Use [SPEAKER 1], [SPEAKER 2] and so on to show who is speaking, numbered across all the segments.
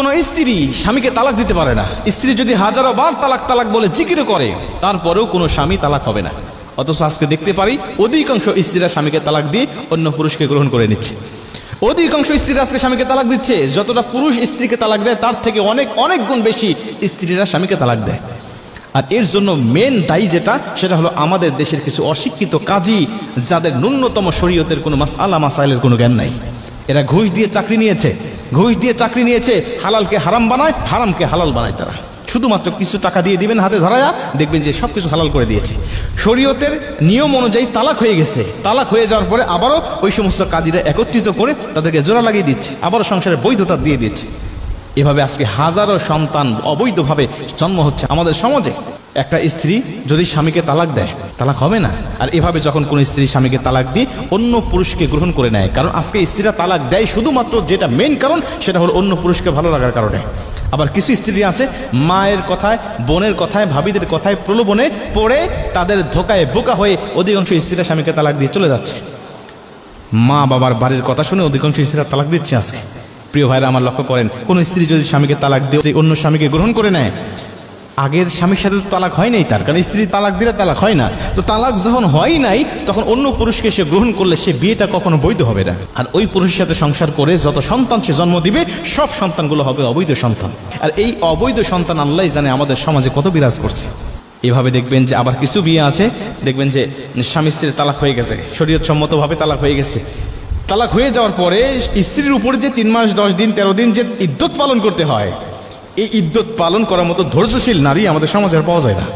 [SPEAKER 1] কোন স্ত্রী স্বামীকে তালাক দিতে পারে না। স্ত্রী যদি হাজারো বার তালাক তালাক বলে জিকির করে, তারপরেও কোনো স্বামী তালাক হবে না। অথচ আজকে দেখতে পারি অধিকাংশ স্ত্রীরা স্বামীকে তালাক দিয়ে অন্য পুরুষকে গ্রহণ করে নিচ্ছে। অধিকাংশ স্ত্রীরা আজকে স্বামীকে তালাক দিচ্ছে। যতটা পুরুষ স্ত্রীকে তালাক দেয় তার থেকে অনেক অনেক গুণ বেশি স্ত্রীরা স্বামীকে তালাক দেয়। আর এর জন্য মেন দায়ী যেটা, সেটা হলো আমাদের দেশের কিছু অশিক্ষিত কাজী, যাদের ন্যূনতম শরীয়তের কোনো মাসআলা মাসাইলের কোনো জ্ঞান নাই। এরা ঘুষ দিয়ে চাকরি নিয়েছে, হালালকে হারাম বানায়, হারামকে হালাল বানায়। তারা শুধুমাত্র কিছু টাকা দিয়ে দিবেন হাতে ধরায়া, দেখবেন যে সব কিছু হালাল করে দিয়েছে। শরীয়তের নিয়ম অনুযায়ী তালাক হয়ে গেছে, তালাক হয়ে যাওয়ার পরে আবারও ওই সমস্ত কাজীরা একত্রিত করে তাদেরকে জোড়া লাগিয়ে দিচ্ছে, আবারও সংসারের বৈধতা দিয়ে দিচ্ছে। এভাবে আজকে হাজারো সন্তান অবৈধভাবে জন্ম হচ্ছে আমাদের সমাজে। একটা স্ত্রী যদি স্বামীকে তালাক দেয়, তালাক হবে না। আর এভাবে যখন কোনো স্ত্রী স্বামীকে তালাক দিয়ে অন্য পুরুষকে গ্রহণ করে নেয়, কারণ আজকে স্ত্রীরা তালাক দেয় শুধুমাত্র যেটা মেইন কারণ, সেটা হলো অন্য পুরুষকে ভালো লাগার কারণে। আবার কিছু স্ত্রী আছে মায়ের কথায়, বোনের কথায়, ভাবিদের কথায় প্রলোভনে পড়ে তাদের ধোকায় বোকা হয়ে অধিকাংশ স্ত্রীরা স্বামীকে তালাক দিয়ে চলে যাচ্ছে। মা বাবার বাড়ির কথা শুনে অধিকাংশ স্ত্রীরা তালাক দিচ্ছে আজকে। প্রিয় ভাইরা আমার লক্ষ্য করেন, কোন স্ত্রী যদি স্বামীকে তালাক দিয়ে অন্য স্বামীকে গ্রহণ করে নেয়, আগের স্বামীর সাথে তো তালাক হয় নাই তার, কারণ স্ত্রী তালাক দিলে তালাক হয় না। তো তালাক যখন হয় নাই, তখন অন্য পুরুষকে সে গ্রহণ করলে সে বিয়েটা কখনো বৈধ হবে না। আর ওই পুরুষের সাথে সংসার করে যত সন্তান সে জন্ম দিবে, সব সন্তানগুলো হবে অবৈধ সন্তান। আর এই অবৈধ সন্তান আল্লাহ জানে আমাদের সমাজে কত বিরাজ করছে। এভাবে দেখবেন যে আবার কিছু বিয়ে আছে, দেখবেন যে স্বামী স্ত্রীর তালাক হয়ে গেছে, শরীয়ত সম্মতভাবে তালাক হয়ে গেছে। তালাক হয়ে যাওয়ার পরে স্ত্রীর উপরে যে 3 মাস 10 দিন 13 দিন যে ইদ্যত পালন করতে হয়, এই ইদ্যত পালন করার মতো ধৈর্যশীল নারী আমাদের সমাজে আর পাওয়া যায় না।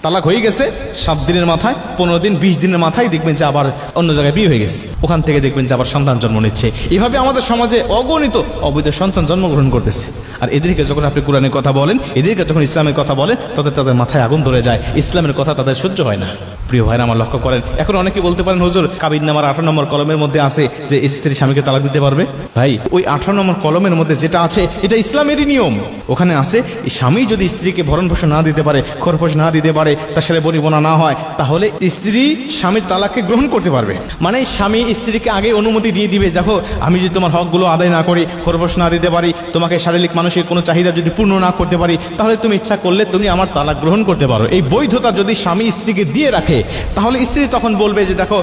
[SPEAKER 1] তালাক হয়ে গেছে 7 দিনের মাথায়, 15 দিন 20 দিনের মাথায় দেখবেন যে আবার অন্য জায়গায় বিয়ে হয়ে গেছে, ওখান থেকে দেখবেন যে আবার সন্তান জন্ম নিচ্ছে। এভাবে আমাদের সমাজে অগণিত অবৈধ সন্তান জন্মগ্রহণ করতেছে। আর এদেরকে যখন আপনি কোরআনের কথা বলেন, এদেরকে যখন ইসলামের কথা বলেন, তাদের মাথায় আগুন ধরে যায়, ইসলামের কথা তাদের সহ্য হয় না। প্রিয় ভাইরা আমার লক্ষ্য করেন, এখন অনেকে বলতে পারেন হুজুর কাবির নামার 18 নম্বর কলমের মধ্যে আছে যে স্ত্রী স্বামীকে তালাক দিতে পারবে। ভাই, ওই 18 নম্বর কলমের মধ্যে যেটা আছে এটা ইসলামেরই নিয়ম। ওখানে আছে স্বামী যদি স্ত্রীকে ভরণ পোষণ না দিতে পারে, খরপোশ না দিতে পারে, তার সাথে বনিবনা না হয়, তাহলে স্ত্রী স্বামীর তালাককে গ্রহণ করতে পারবে। মানে স্বামী স্ত্রীকে আগে অনুমতি দিয়ে দিবে, দেখো আমি যদি তোমার হকগুলো আদায় না করি, খরপোশ না দিতে পারি, তোমাকে শারীরিক মানসিক কোনো চাহিদা যদি পূর্ণ না করতে পারি, তাহলে তুমি ইচ্ছা করলে তুমি আমার তালাক গ্রহণ করতে পারো। এই বৈধতা যদি স্বামী স্ত্রীকে দিয়ে রাখে, তাহলে স্ত্রী তখন বলবে যে দেখো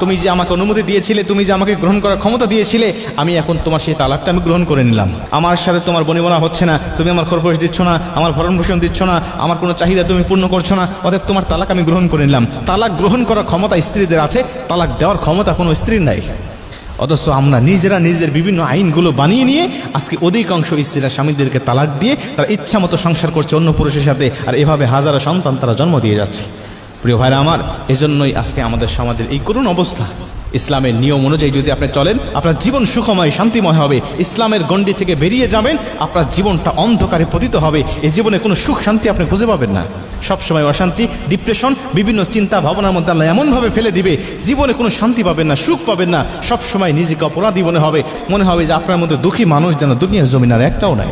[SPEAKER 1] তুমি যে আমাকে অনুমতি দিয়েছিলে, তুমি যে আমাকে গ্রহণ করার ক্ষমতা দিয়েছিলে, আমি এখন তোমার সেই তালাকটা আমি গ্রহণ করে নিলাম। আমার সাথে তোমার বনিবনা হচ্ছে না, তুমি আমার খরপোশ দিচ্ছ না, আমার ভরণ পোষণ দিচ্ছ না, আমার কোনো চাহিদা তুমি পূর্ণ করছো না, অতএব তোমার তালাক আমি গ্রহণ করে নিলাম। তালাক গ্রহণ করার ক্ষমতা স্ত্রীদের আছে, তালাক দেওয়ার ক্ষমতা কোনো স্ত্রীর নাই। অথচ আমরা নিজেরা নিজেদের বিভিন্ন আইনগুলো বানিয়ে নিয়ে আজকে অধিকাংশ স্ত্রীরা স্বামীদেরকে তালাক দিয়ে তারা ইচ্ছা মতো সংসার করছে অন্য পুরুষের সাথে, আর এভাবে হাজারো সন্তান তারা জন্ম দিয়ে যাচ্ছে। প্রিয় ভাইরা আমার, এজন্যই আজকে আমাদের সমাজের এই করুণ অবস্থা। ইসলামের নিয়ম অনুযায়ী যদি আপনি চলেন, আপনার জীবন সুখময় শান্তিময় হবে। ইসলামের গণ্ডি থেকে বেরিয়ে যাবেন, আপনার জীবনটা অন্ধকারে পতিত হবে। এই জীবনে কোনো সুখ শান্তি আপনি খুঁজে পাবেন না। সবসময় অশান্তি, ডিপ্রেশন, বিভিন্ন চিন্তা ভাবনার মধ্যে আল্লাহ এমনভাবে ফেলে দিবে, জীবনে কোনো শান্তি পাবেন না, সুখ পাবেন না। সবসময় নিজেকে অপরাধী মনে হবে যে আপনার মধ্যে দুঃখী মানুষ যেন দুনিয়ার জমিন আর একটাও নাই।